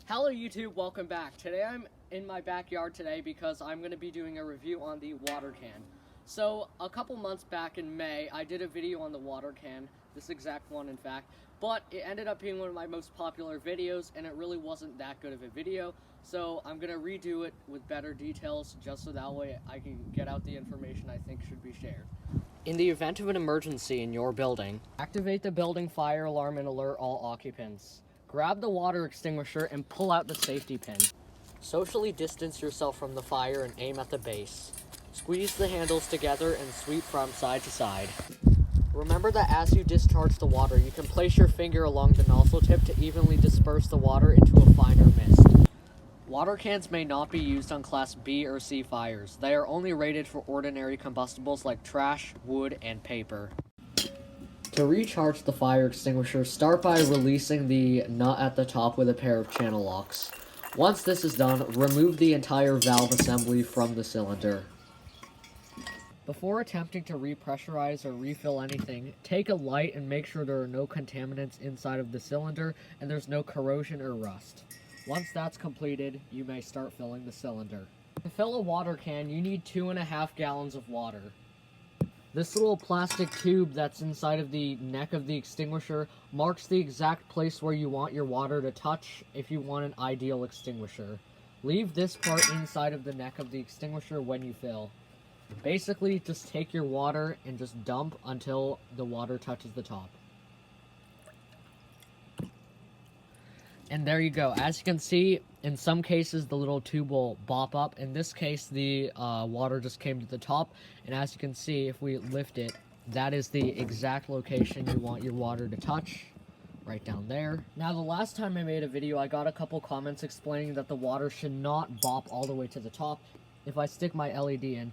Hello YouTube, welcome back. Today I'm in my backyard today because I'm going to be doing a review on the water can. So a couple months back in May, I did a video on the water can, this exact one in fact, but it ended up being one of my most popular videos and it really wasn't that good of a video. So I'm going to redo it with better details just so that way I can get out the information I think should be shared. In the event of an emergency in your building, activate the building fire alarm and alert all occupants. Grab the water extinguisher and pull out the safety pin. Socially distance yourself from the fire and aim at the base. Squeeze the handles together and sweep from side to side. Remember that as you discharge the water, you can place your finger along the nozzle tip to evenly disperse the water into a finer mist. Water cans may not be used on Class B or C fires. They are only rated for ordinary combustibles like trash, wood, and paper. To recharge the fire extinguisher, start by releasing the nut at the top with a pair of channel locks. Once this is done, remove the entire valve assembly from the cylinder. Before attempting to repressurize or refill anything, take a light and make sure there are no contaminants inside of the cylinder and there's no corrosion or rust. Once that's completed, you may start filling the cylinder. To fill a water can, you need 2.5 gallons of water. This little plastic tube that's inside of the neck of the extinguisher marks the exact place where you want your water to touch if you want an ideal extinguisher. Leave this part inside of the neck of the extinguisher when you fill. Basically, just take your water and just dump until the water touches the top. And there you go. As you can see, in some cases the little tube will bop up. In this case, the water just came to the top. And as you can see, if we lift it, that is the exact location you want your water to touch. Right down there. Now, the last time I made a video, I got a couple comments explaining that the water should not bop all the way to the top. If I stick my LED in,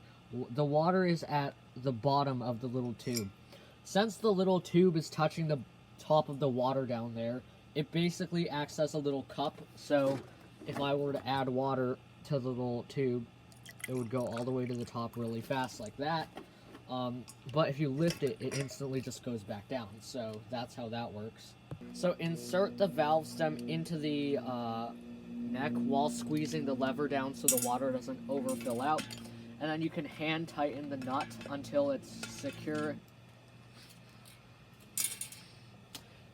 the water is at the bottom of the little tube. Since the little tube is touching the top of the water down there, it basically acts as a little cup, so if I were to add water to the little tube, it would go all the way to the top really fast like that. But if you lift it, it instantly just goes back down, so that's how that works. So insert the valve stem into the neck while squeezing the lever down so the water doesn't overfill out, and then you can hand tighten the nut until it's secure.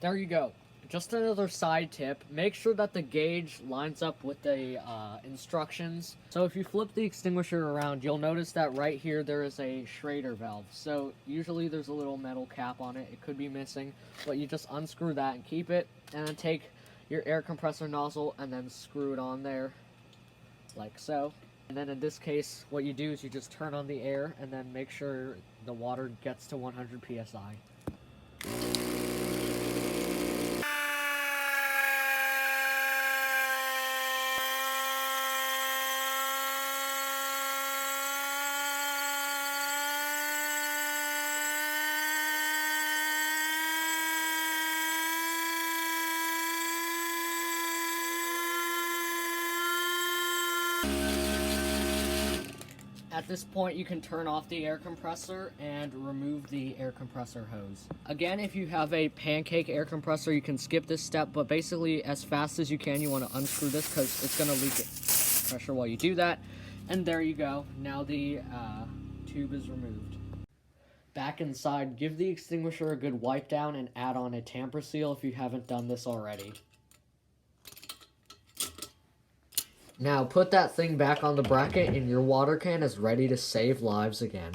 There you go. Just another side tip, make sure that the gauge lines up with the instructions. So if you flip the extinguisher around, you'll notice that right here there is a Schrader valve. So usually there's a little metal cap on it. It could be missing, but you just unscrew that and keep it. And then take your air compressor nozzle and then screw it on there, like so. And then in this case, what you do is you just turn on the air and then make sure the water gets to 100 psi. At this point, you can turn off the air compressor and remove the air compressor hose. Again, if you have a pancake air compressor, you can skip this step, but basically, as fast as you can, you want to unscrew this because it's going to leak pressure while you do that. And there you go. Now the tube is removed. Back inside, give the extinguisher a good wipe down and add on a tamper seal if you haven't done this already. Now put that thing back on the bracket and your water can is ready to save lives again.